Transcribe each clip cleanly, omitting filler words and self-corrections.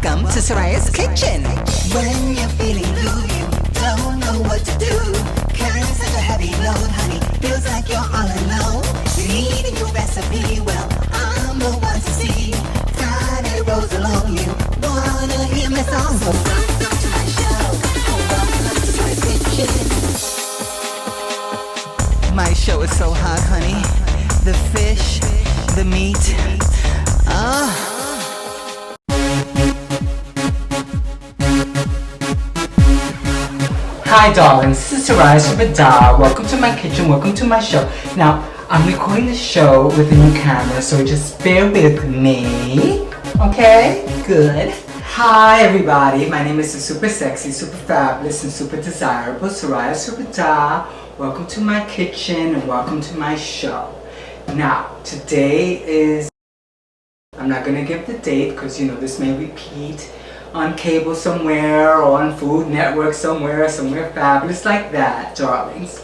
Welcome to Soraya's Kitchen. When you're feeling blue, you don't know what to do. Carrying such a heavy load, honey, feels like you're all alone. You need a new recipe, well, I'm the one to see. Friday rolls along, you wanna hear my song, so welcome to my show. Welcome to Soraya's Kitchen. My show is so hot, honey. The fish, the meat. Hi darlings, this is Soraya Sobreidads. Welcome to my kitchen, welcome to my show. Now, I'm recording the show with a new camera, so just bear with me. Okay? Good. Hi everybody, my name is the super sexy, super fabulous, and super desirable Soraya Sobreidads. Welcome to my kitchen and welcome to my show. Now, today is, I'm not going to give the date because you know this may repeat on cable somewhere or on Food Network somewhere fabulous like that, darlings.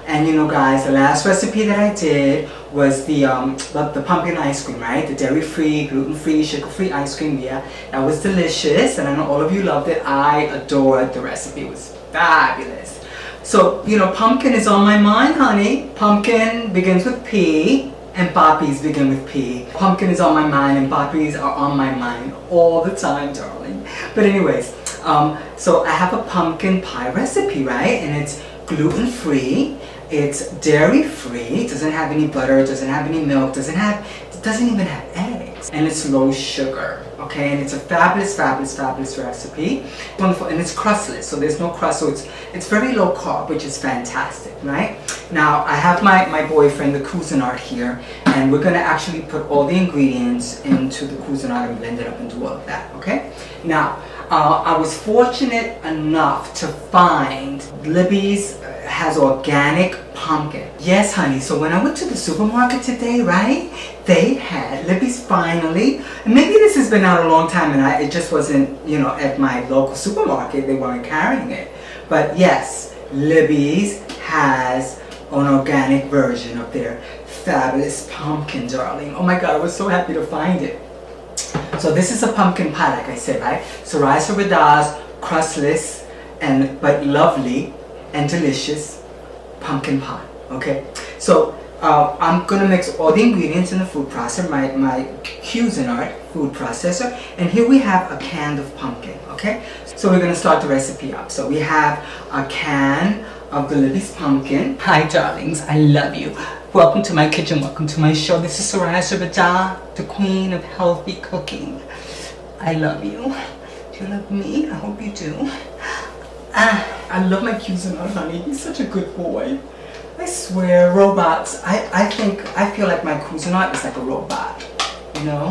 And you know guys, the last recipe that I did was the pumpkin ice cream, right? The dairy-free, gluten-free, sugar-free ice cream. Yeah, that was delicious and I know all of you loved it. I adored the recipe. It was fabulous. So, you know, pumpkin is on my mind, honey. Pumpkin begins with P. And poppies begin with P. Pumpkin is on my mind and poppies are on my mind all the time, darling. But anyways, so I have a pumpkin pie recipe, right? And it's gluten-free, it's dairy-free, it doesn't have any butter, it doesn't have any milk, it doesn't even have eggs. And it's low sugar, okay? And it's a fabulous, fabulous, fabulous recipe. Wonderful, and it's crustless, so there's no crust, so it's very low carb, which is fantastic, right? Now, I have my boyfriend, the Cuisinart here, and we're gonna actually put all the ingredients into the Cuisinart and blend it up and do all of that, okay? Now, I was fortunate enough to find Libby's has organic pumpkin. Yes, honey, so when I went to the supermarket today, right, they had Libby's finally, and maybe this has been out a long time and it just wasn't, you know, at my local supermarket, they weren't carrying it. But yes, Libby's has an organic version of their fabulous pumpkin, darling. Oh my God, I was so happy to find it. So this is a pumpkin pie, like I said, right? Soraya Sobreidads, crustless, but lovely and delicious pumpkin pie, okay? So I'm gonna mix all the ingredients in the food processor, my Cuisinart food processor, and here we have a can of pumpkin, okay? So we're gonna start the recipe up. So we have a can of the Libby's pumpkin. Hi darlings, I love you. Welcome to my kitchen, welcome to my show. This is Soraya Sobreidads, the queen of healthy cooking. I love you. Do you love me? I hope you do. I love my Cuisinart, honey. He's such a good boy. I swear, robots. I feel like my Cuisinart is like a robot, you know?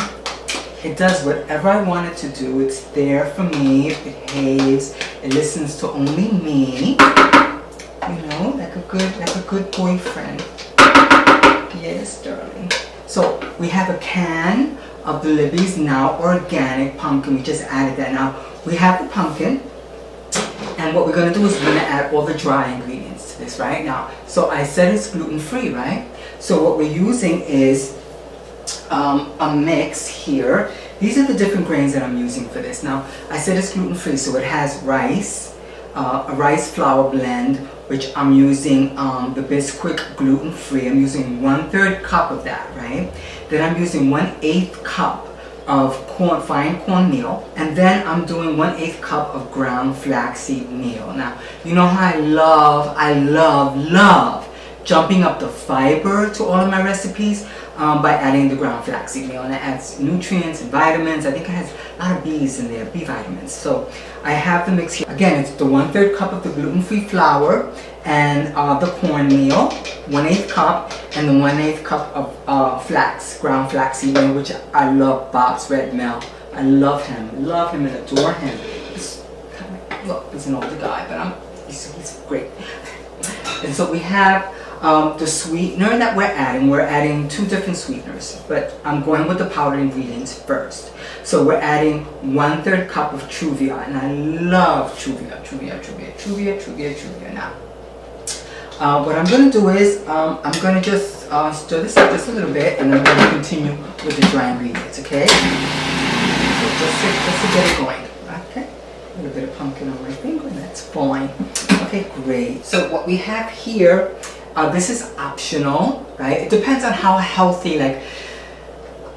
It does whatever I want it to do. It's there for me, it behaves, it listens to only me. You know, like a good boyfriend. Yes, darling. So we have a can of the Libby's now organic pumpkin. We just added that. Now we have the pumpkin, and what we're gonna do is we're gonna add all the dry ingredients to this right now. So I said it's gluten-free, right? So what we're using is a mix here. These are the different grains that I'm using for this. Now I said it's gluten-free, so it has rice, a rice flour blend, which I'm using the Bisquick gluten-free. I'm using 1/3 cup of that, right? Then I'm using 1/8 cup of fine cornmeal, and then I'm doing 1/8 cup of ground flaxseed meal. Now, you know how I love jumping up the fiber to all of my recipes by adding the ground flaxseed meal, and it adds nutrients and vitamins. I think it has a lot of B's in there, B vitamins. So I have the mix here. Again, it's the 1/3 cup of the gluten-free flour and the cornmeal, 1/8 cup, and the 1/8 cup of ground flaxseed meal, which I love. Bob's Red Mill. I love him and adore him. He's an older guy, but he's great. And so we have the sweetener that we're adding 2 different sweeteners, but I'm going with the powdered ingredients first. So we're adding 1/3 cup of Truvia, and I love Truvia. Now, what I'm going to do is I'm going to just stir this up just a little bit, and I'm going to continue with the dry ingredients, okay? just to get it going. Okay, a little bit of pumpkin on my finger, that's fine. Okay, great. So what we have here, this is optional, right? It depends on how healthy. Like,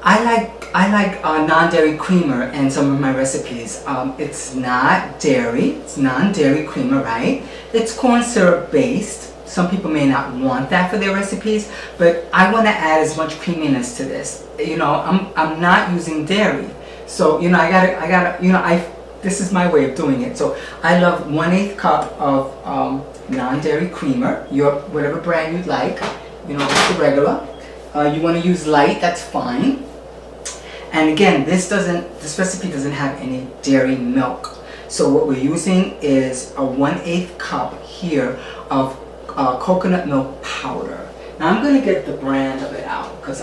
I like non-dairy creamer in some of my recipes. It's not dairy, it's non-dairy creamer, right? It's corn syrup based. Some people may not want that for their recipes, but I want to add as much creaminess to this. You know, I'm not using dairy, so you know I gotta you know this is my way of doing it. So I love 1/8 cup of non-dairy creamer, your whatever brand you'd like. You know, just the regular. You want to use light, that's fine. And again, this recipe doesn't have any dairy milk. So what we're using is a 1/8 cup here of coconut milk powder. Now I'm going to get the brand of it out because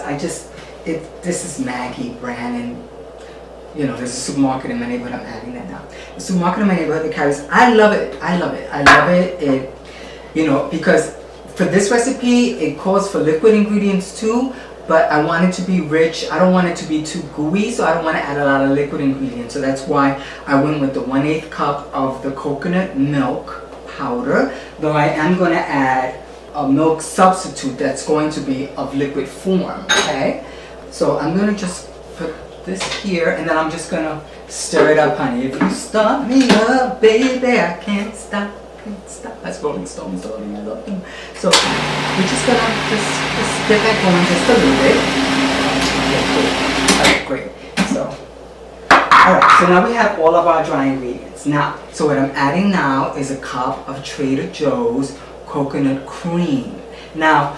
this is Maggie brand, and you know there's a supermarket in my neighborhood. I'm adding that now. The supermarket in my neighborhood that carries. I love it. It, you know, because for this recipe it calls for liquid ingredients too. But I want it to be rich. I don't want it to be too gooey, so I don't want to add a lot of liquid ingredients. So that's why I went with the 1/8 cup of the coconut milk powder, though I am going to add a milk substitute that's going to be of liquid form, okay? So I'm going to just put this here, and then I'm just going to stir it up, honey. If you start me up, baby, I can't stop. That's Rolling Stones, darling. I love them. So we're just gonna just get that going just a little bit. Okay, cool. Alright, great. So, alright. So now we have all of our dry ingredients. Now, so what I'm adding now is a cup of Trader Joe's coconut cream. Now,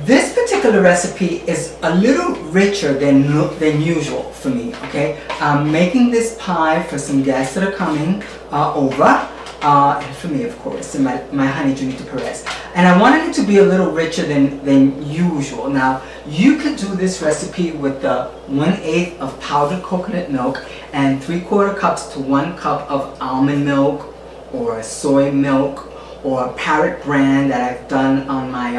this particular recipe is a little richer than usual for me. Okay, I'm making this pie for some guests that are coming over. And for me, of course, and my honey Junito Perez. And I wanted it to be a little richer than usual. Now, you could do this recipe with the 1/8 of powdered coconut milk and 3/4 cups to 1 cup of almond milk or soy milk or Parrot brand that I've done on my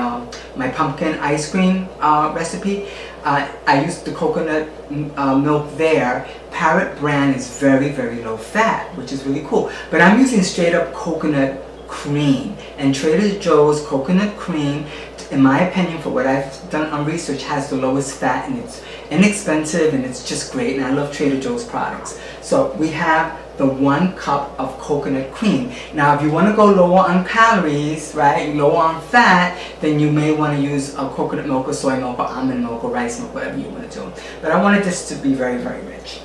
my pumpkin ice cream recipe. I used the coconut milk there. Parrot brand is very, very low fat, which is really cool. But I'm using straight up coconut cream. And Trader Joe's coconut cream, in my opinion, for what I've done on research, has the lowest fat, and it's inexpensive and it's just great. And I love Trader Joe's products. So we have the 1 cup of coconut cream. Now, if you want to go lower on calories, right, lower on fat, then you may want to use a coconut milk or soy milk or almond milk or rice milk, whatever you want to do. But I wanted this to be very, very rich.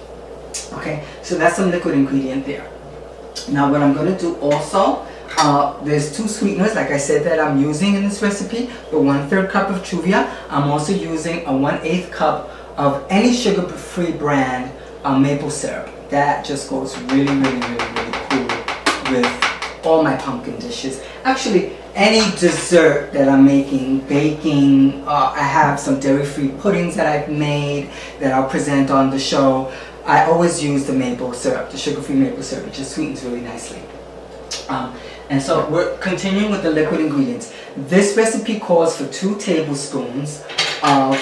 Okay, so that's some liquid ingredient there. Now, what I'm going to do also, there's 2 sweeteners, like I said, that I'm using in this recipe. The 1/3 cup of Truvia. I'm also using a 1/8 cup of any sugar-free brand maple syrup. That just goes really, really, really, really cool with all my pumpkin dishes. Actually, any dessert that I'm making, baking, I have some dairy-free puddings that I've made that I'll present on the show. I always use the maple syrup, the sugar-free maple syrup, which just sweetens really nicely. And so we're continuing with the liquid ingredients. This recipe calls for 2 tablespoons of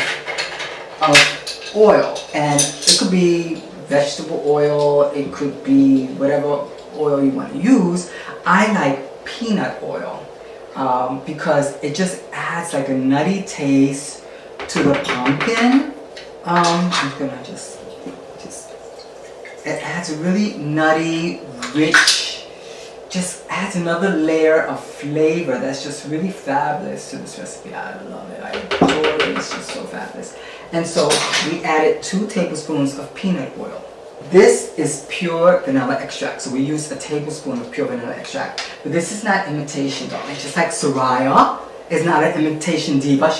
oil, and it could be vegetable oil, it could be whatever oil you want to use. I like peanut oil because it just adds like a nutty taste to the pumpkin. I'm gonna just it adds a really nutty, rich, just adds another layer of flavor that's just really fabulous to this recipe. I love it. I adore it. It's just so fabulous. And so we added 2 tablespoons of peanut oil. This is pure vanilla extract. So we use a tablespoon of pure vanilla extract. But this is not imitation, darling. Just like Soraya is not an imitation diva.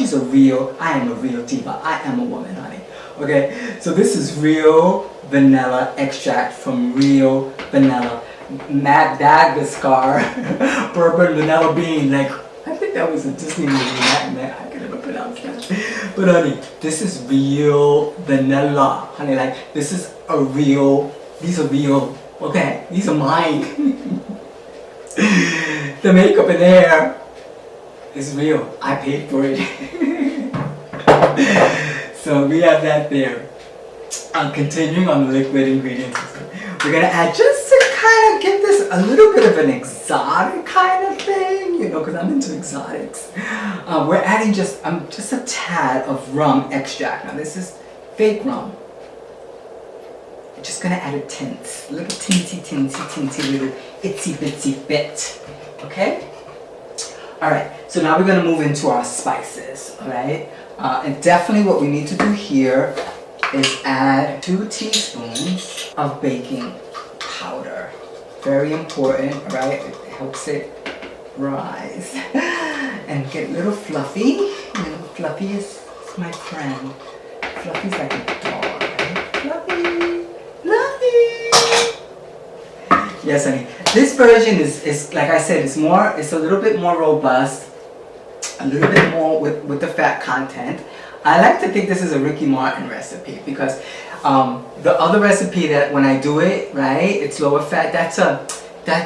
I am a real diva. I am a woman, honey. Okay? So this is real vanilla extract from real vanilla. Madagascar bourbon vanilla bean. Like, I think that was a Disney movie. I can never pronounce that. But honey, this is real vanilla. Honey, like, this is a real, these are real, okay? These are mine. The makeup and hair is real. I paid for it. So we have that there. Continuing on the liquid ingredients, we're gonna add, just to kind of give this a little bit of an exotic kind of thing, you know, because I'm into exotics. We're adding just a tad of rum extract. Now this is fake rum. We're just gonna add a tint, little tinty little itsy bitsy bit. Okay. All right. So now we're gonna move into our spices. All right. And definitely what we need to do here is add 2 teaspoons of baking powder. Very important, right? It helps it rise and get a little fluffy. You know, Fluffy is my friend. Fluffy's like a dog, right? Fluffy, Fluffy. Yes, honey. This version is like I said, it's a little bit more robust, a little bit more with the fat content. I like to think this is a Ricky Martin recipe because the other recipe that when I do it, right, it's lower fat, that's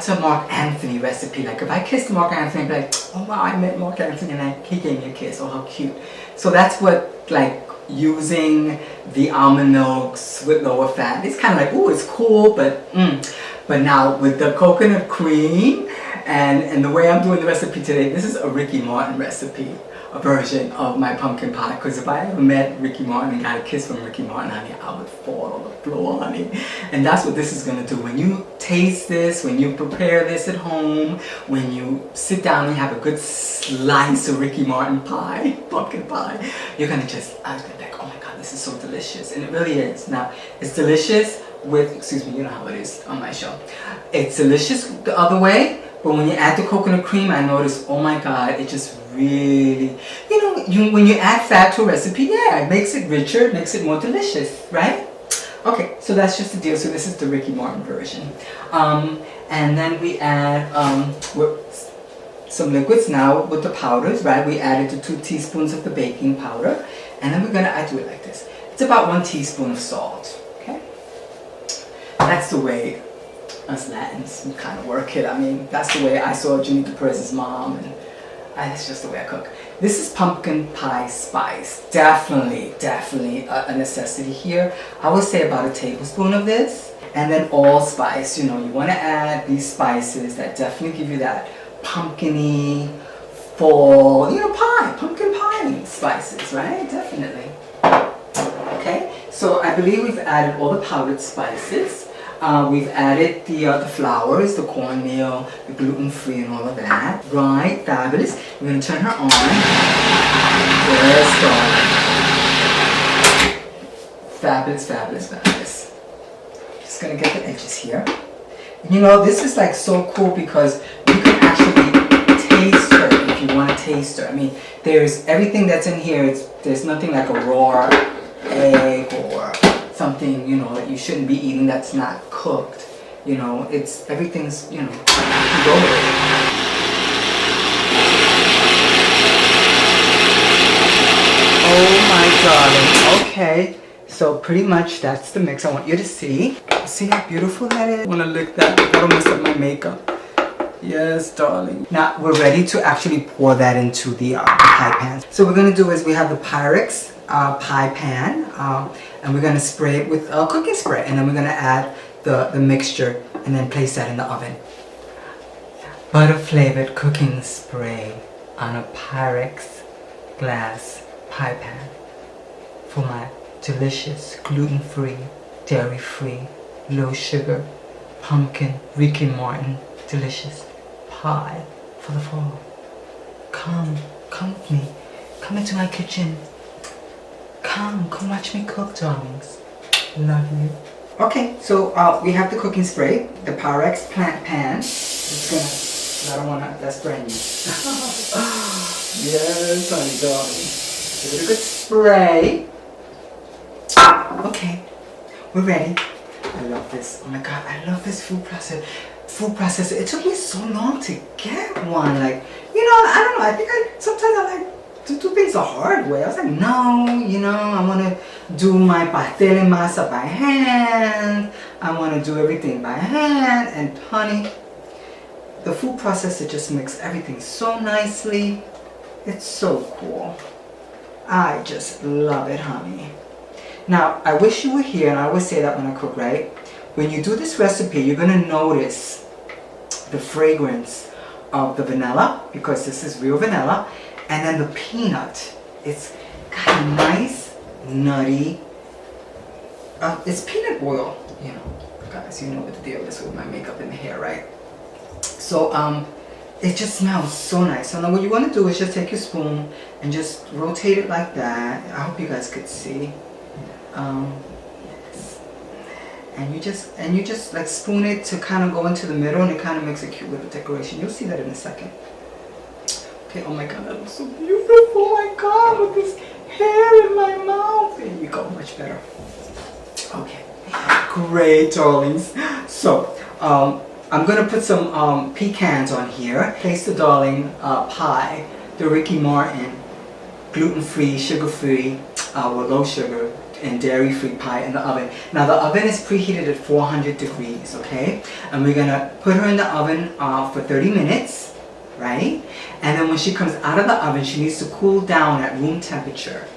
a Mark Anthony recipe. Like if I kissed Mark Anthony, I'd be like, oh wow, I met Mark Anthony and he gave me a kiss, oh how cute. So that's what, like, using the almond milks with lower fat, it's kind of like, ooh, it's cool, but now with the coconut cream and the way I'm doing the recipe today, this is a Ricky Martin recipe. A version of my pumpkin pie, because if I ever met Ricky Martin and got a kiss from Ricky Martin, honey, I would fall on the floor, honey. And that's what this is gonna do. When you taste this, when you prepare this at home, when you sit down and have a good slice of Ricky Martin pie, pumpkin pie, you're gonna I was gonna be like, oh my god, this is so delicious. And it really is. Now, it's delicious with, excuse me, you know how it is on my show. It's delicious the other way, but when you add the coconut cream, I notice, oh my god, it just really, you know, when you add fat to a recipe, yeah, it makes it richer, it makes it more delicious, right? Okay, so that's just the deal. So this is the Ricky Martin version. And then we add some liquids now with the powders, right? We added the 2 teaspoons of the baking powder. And then I do it like this. It's about 1 teaspoon of salt, okay? That's the way us Latins kind of work it. I mean, that's the way I saw Janita Perez's mom, and that's just the way I cook. This is pumpkin pie spice. Definitely a necessity here. I would say about a tablespoon of this. And then allspice. You know, you want to add these spices that definitely give you that pumpkin-y, fall, you know, pie, pumpkin pie spices, right? Definitely. Okay, so I believe we've added all the powdered spices. We've added the flours, the cornmeal, the gluten-free and all of that. Right, fabulous. We're going to turn her on. Fabulous, fabulous, fabulous. Just going to get the edges here. You know, this is like so cool because you can actually taste her if you want to taste her. I mean, there's everything that's in here. There's nothing like a raw egg or something, you know, that you shouldn't be eating that's not cooked. You know, everything's, you know, you can go with it. Oh my darling. Okay, so pretty much that's the mix. I want you to see. See how beautiful that is? I want to lick that. That'll mess up my makeup. Yes, darling. Now we're ready to actually pour that into the pie pan. So what we're going to do is we have the Pyrex pie pan, and we're going to spray it with cooking spray, and then we're going to add the mixture and then place that in the oven. Butter flavored cooking spray on a Pyrex glass pie pan for my delicious gluten-free, dairy-free, low sugar, pumpkin, Ricky Martin, delicious pie for the fall. Come with me. Come into my kitchen. Come watch me cook, darlings. Love you. Okay, so we have the cooking spray, the Pyrex plant pan. I don't want to, that's brand new. Yes, honey, darling. Give it a good spray. Okay, we're ready. I love this. Oh my god, I love this food processor. It took me so long to get one. Like, you know, I don't know. I think sometimes I like to do things the hard way. I was like, no, you know, I want to do my pastel and masa by hand. I want to do everything by hand. And honey, the food processor just makes everything so nicely. It's so cool. I just love it, honey. Now, I wish you were here, and I always say that when I cook, right? When you do this recipe, you're going to notice the fragrance of the vanilla, because this is real vanilla, and then the peanut. It's kind of nice, nutty. It's peanut oil, you know. Guys, you know what the deal is with my makeup and the hair, right? So, it just smells so nice. So now what you want to do is just take your spoon and just rotate it like that. I hope you guys could see. Yes. And you just like spoon it to kind of go into the middle, and it kind of makes a cute little decoration. You'll see that in a second. Okay, oh my god, that looks so beautiful. Oh my god, with this hair in my mouth. There you go, much better. Okay, great, darlings. So, I'm gonna put some pecans on here. Place the darling pie, the Ricky Martin, gluten-free, sugar-free, with low sugar and dairy-free pie in the oven. Now the oven is preheated at 400 degrees, okay? And we're gonna put her in the oven for 30 minutes, right? And then when she comes out of the oven, she needs to cool down at room temperature.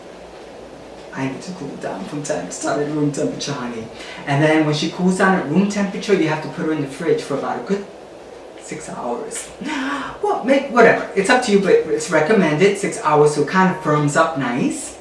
I need to cool down from time to time at room temperature, honey. And then when she cools down at room temperature, you have to put her in the fridge for about a good 6 hours. Well, whatever. It's up to you, but it's recommended 6 hours so it kind of firms up nice.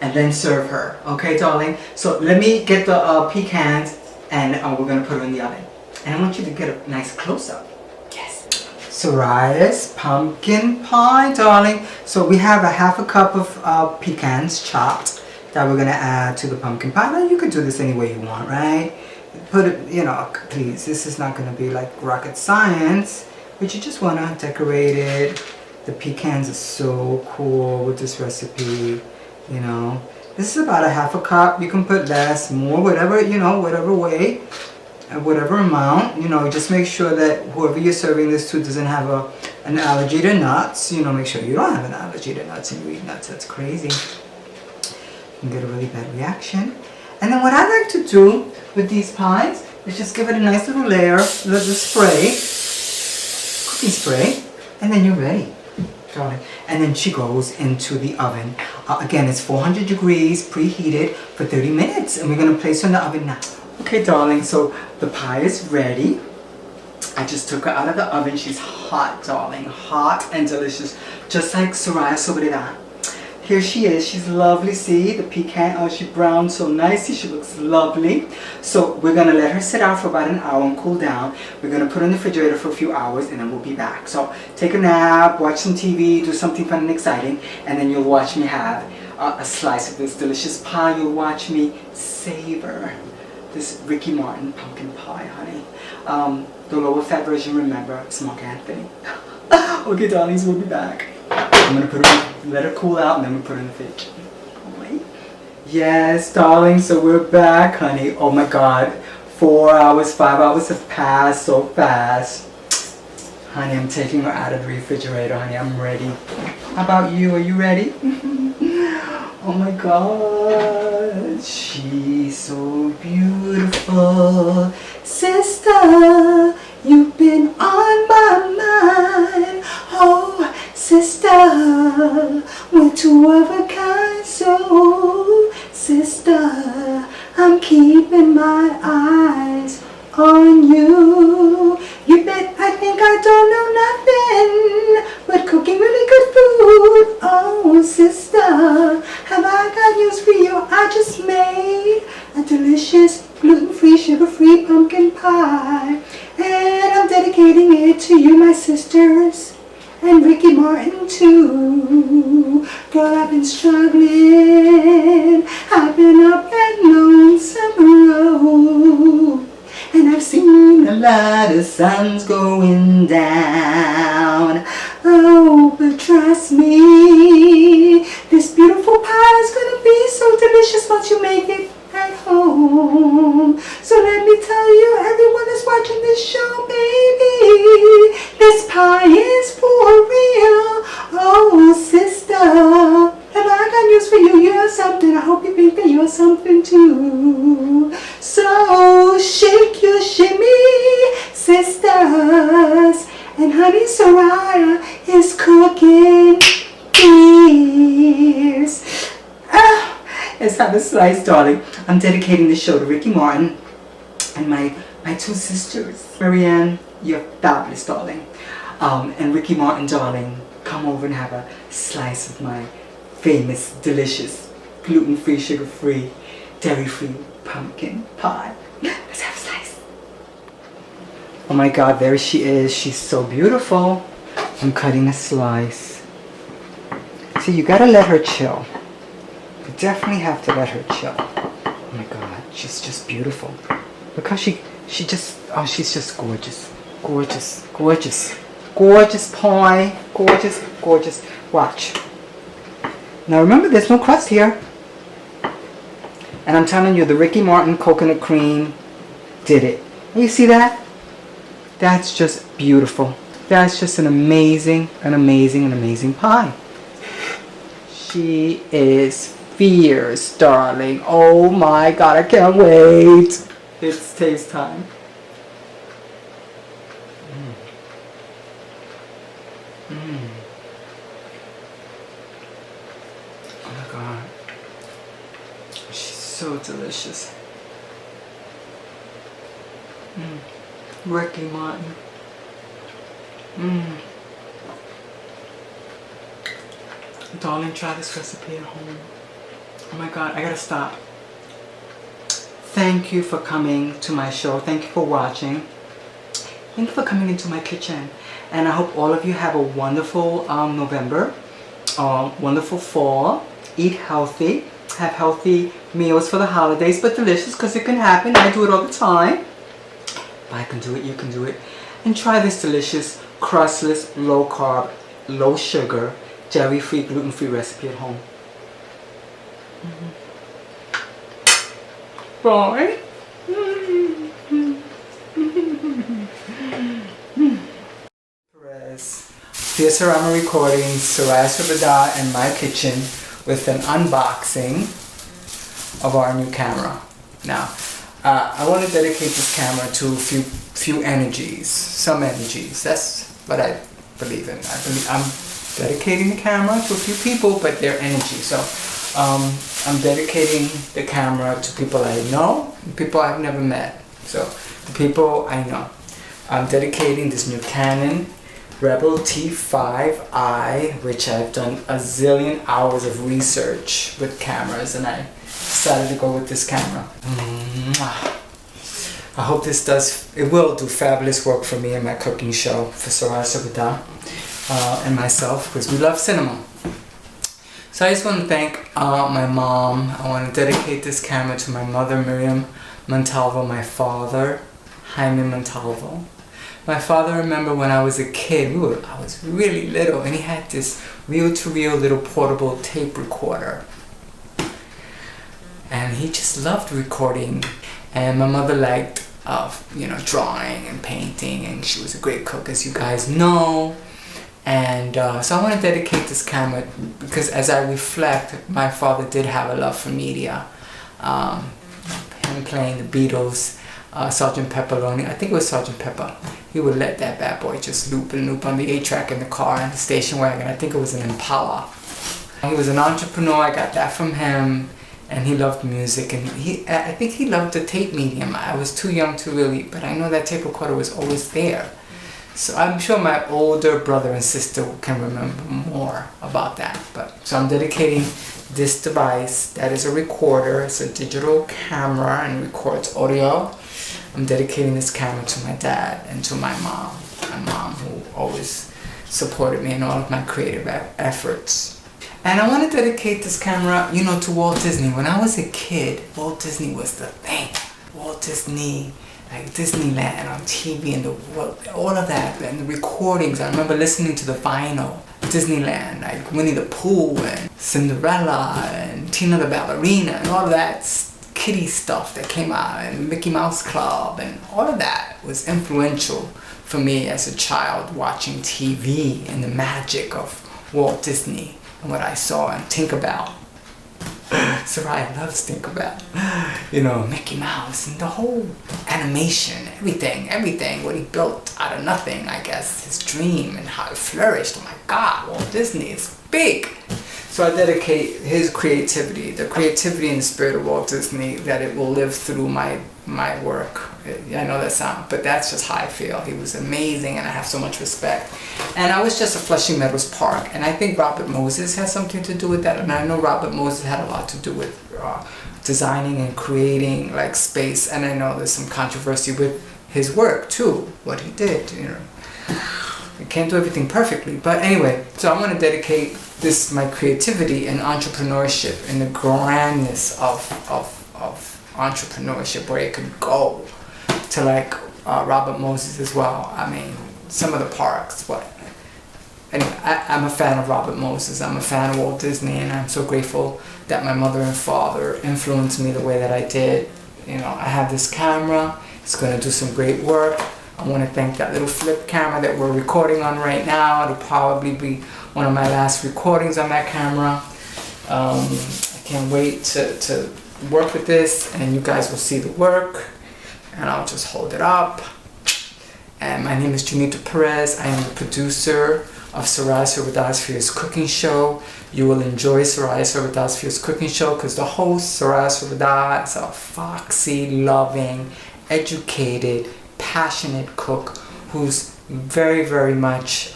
And then serve her. Okay, darling? So let me get the pecans, and we're going to put her in the oven. And I want you to get a nice close-up. Yes. Soraya's pumpkin pie, darling. So we have a half a cup of pecans chopped that we're going to add to the pumpkin pie. Now you can do this any way you want, right? Put it, you know, please, this is not going to be like rocket science, but you just want to decorate it. The pecans are so cool with this recipe, you know. This is about a half a cup. You can put less, more, whatever, you know, whatever way, and whatever amount. You know, just make sure that whoever you're serving this to doesn't have an allergy to nuts. You know, make sure you don't have an allergy to nuts and you eat nuts. That's crazy. You can get a really bad reaction. And then what I like to do with these pies is just give it a nice little layer, little spray, cooking spray, and then you're ready. And then she goes into the oven. Again, it's 400 degrees, preheated for 30 minutes, and we're going to place her in the oven now. Okay, darling, so the pie is ready. I just took her out of the oven. She's hot, darling, hot and delicious, just like Soraya Sobreidads. Here she is. She's lovely. See the pecan? Oh, she browned so nicely. She looks lovely. So we're going to let her sit out for about an hour and cool down. We're going to put her in the refrigerator for a few hours, and then we'll be back. So take a nap, watch some TV, do something fun and exciting, and then you'll watch me have a slice of this delicious pie. You'll watch me savor this Ricky Martin pumpkin pie, honey. The lower fat version, remember, it's Mark Anthony. Okay, darlings, we'll be back. I'm going to put her, let her cool out, and then we'll put her in the fridge. Wait. Yes, darling, so we're back, honey. Oh my god, 4 hours, 5 hours have passed so fast. Honey, I'm taking her out of the refrigerator, honey. I'm ready. How about you? Are you ready? Oh my god, she's so beautiful. Sister, you've been on my mind. Oh, sister, we're two of a kind. So, sister, I'm keeping my eyes on you. You bet I think I don't know nothing but cooking really good food. Oh, sister, have I got news for you? I just made a delicious gluten-free, sugar-free pumpkin pie, and I'm dedicating it to you, my sisters, and Ricky Martin too. Girl, I've been struggling. I've been up that lonesome road, and I've seen a lot of suns going down. Oh, but trust me, this beautiful pie is gonna be so delicious once you make it at home. So let me tell you, everyone that's watching this show, baby, this pie is for real. Oh, sister, have I got news for you? You're something. I hope you think that you're something too. So shake your shimmy, sisters, and honey Soraya is cooking ears. Let's have a slice, darling. I'm dedicating this show to Ricky Martin and my two sisters. Marianne, you're fabulous, darling. And Ricky Martin, darling, come over and have a slice of my famous, delicious, gluten-free, sugar-free, dairy-free pumpkin pie. Let's have a slice. Oh my God, there she is. She's so beautiful. I'm cutting a slice. See, you gotta let her chill. You definitely have to let her chill. Oh my God, she's just beautiful. Look how she's just gorgeous. Gorgeous, gorgeous. Gorgeous pie. Gorgeous, gorgeous. Watch. Now remember, there's no crust here. And I'm telling you, the Ricky Martin coconut cream did it. You see that? That's just beautiful. That's just an amazing pie. She is fierce, darling. Oh my God, I can't wait. It's taste time. Oh my God. She's so delicious. Ricky Martin. Darling, try this recipe at home. Oh my God, I gotta stop. Thank you for coming to my show. Thank you for watching. Thank you for coming into my kitchen. And I hope all of you have a wonderful November. Wonderful fall. Eat healthy. Have healthy meals for the holidays, but delicious, because it can happen. I do it all the time. If I can do it, you can do it. And try this delicious, crustless, low carb, low sugar, dairy-free, gluten-free recipe at home. Bye. Perez. Here's her I'm recording Soraya Sobreidads in my kitchen with an unboxing of our new camera. Now, I want to dedicate this camera to a few energies, some energies. That's what I believe in. I'm dedicating the camera to a few people, but their energy. So I'm dedicating the camera to people I know and people I've never met. So the people I know. I'm dedicating this new Canon Rebel T5i, which I've done a zillion hours of research with cameras, and I decided to go with this camera. I hope it will do fabulous work for me and my cooking show for Soraya Sobreidads and myself, because we love cinema. So I just want to thank my mom. I want to dedicate this camera to my mother, Miriam Montalvo, my father, Jaime Montalvo. My father, remember when I was a kid, I was really little, and he had this reel-to-reel little portable tape recorder. And he just loved recording. And my mother liked drawing and painting, and she was a great cook, as you guys know. And so I want to dedicate this camera because as I reflect, my father did have a love for media. Him playing the Beatles, Sgt. Pepperoni, I think it was Sgt. Pepper. He would let that bad boy just loop and loop on the 8-track in the car and the station wagon. I think it was an Impala. He was an entrepreneur. I got that from him. And he loved music, and I think he loved the tape medium. I was too young to really, but I know that tape recorder was always there. So I'm sure my older brother and sister can remember more about that. So I'm dedicating this device that is a recorder. It's a digital camera and records audio. I'm dedicating this camera to my dad and to my mom. My mom, who always supported me in all of my creative efforts. And I want to dedicate this camera, to Walt Disney. When I was a kid, Walt Disney was the thing. Walt Disney, like Disneyland on TV and all of that, and the recordings. I remember listening to the vinyl, Disneyland, like Winnie the Pooh and Cinderella and Tina the Ballerina and all of that kiddie stuff that came out, and Mickey Mouse Club, and all of that was influential for me as a child watching TV and the magic of Walt Disney. And what I saw and Tinkerbell. Soraya loves Tinkerbell. Mickey Mouse and the whole animation, everything, what he built out of nothing, I guess, his dream and how it flourished. Oh my God, Walt Disney is big. So So I dedicate his creativity, the creativity and the spirit of Walt Disney, that it will live through my work. I know that sounds, but that's just how I feel. He was amazing, and I have so much respect. And I was just at Flushing Meadows Park, and I think Robert Moses has something to do with that. And I know Robert Moses had a lot to do with designing and creating like space. And I know there's some controversy with his work too, what he did. You know, he can't do everything perfectly. But anyway, so I want to dedicate this my creativity and entrepreneurship and the grandness of entrepreneurship, where it could go to like Robert Moses as well. I mean, some of the parks, but anyway, I'm a fan of Robert Moses. I'm a fan of Walt Disney, and I'm so grateful that my mother and father influenced me the way that I did. You know, I have this camera. It's going to do some great work. I want to thank that little flip camera that we're recording on right now. It'll probably be one of my last recordings on that camera. I can't wait to work with this, and you guys will see the work, and I'll just hold it up. And my name is Junita Perez. I am the producer of Soraya Sobreidads cooking show. You will enjoy Soraya Sobreidads cooking show because the host, Soraya Sobreidads, is a foxy, loving, educated, passionate cook who's very, very much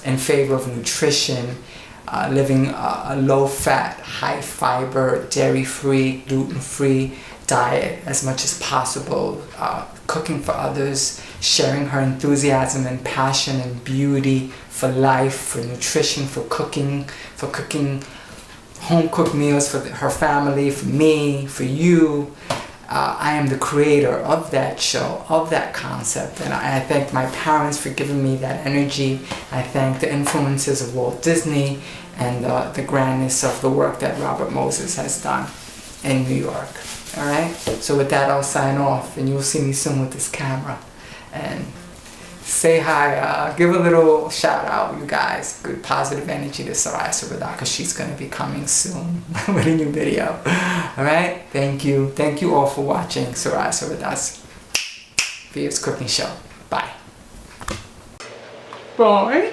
in favor of nutrition, living a low-fat, high-fiber, dairy-free, gluten-free diet as much as possible, cooking for others, sharing her enthusiasm and passion and beauty for life, for nutrition, for cooking home-cooked meals for her family, for me, for you. I am the creator of that show, of that concept, and I thank my parents for giving me that energy. I thank the influences of Walt Disney and the grandness of the work that Robert Moses has done in New York. Alright? So with that, I'll sign off, and you'll see me soon with this camera. And say hi, give a little shout out, you guys. Good positive energy to Soraya Sobreidads, because she's going to be coming soon with a new video. Alright? Thank you. Thank you all for watching Soraya Sobreidads Fierce Cooking Show. Bye. Bye.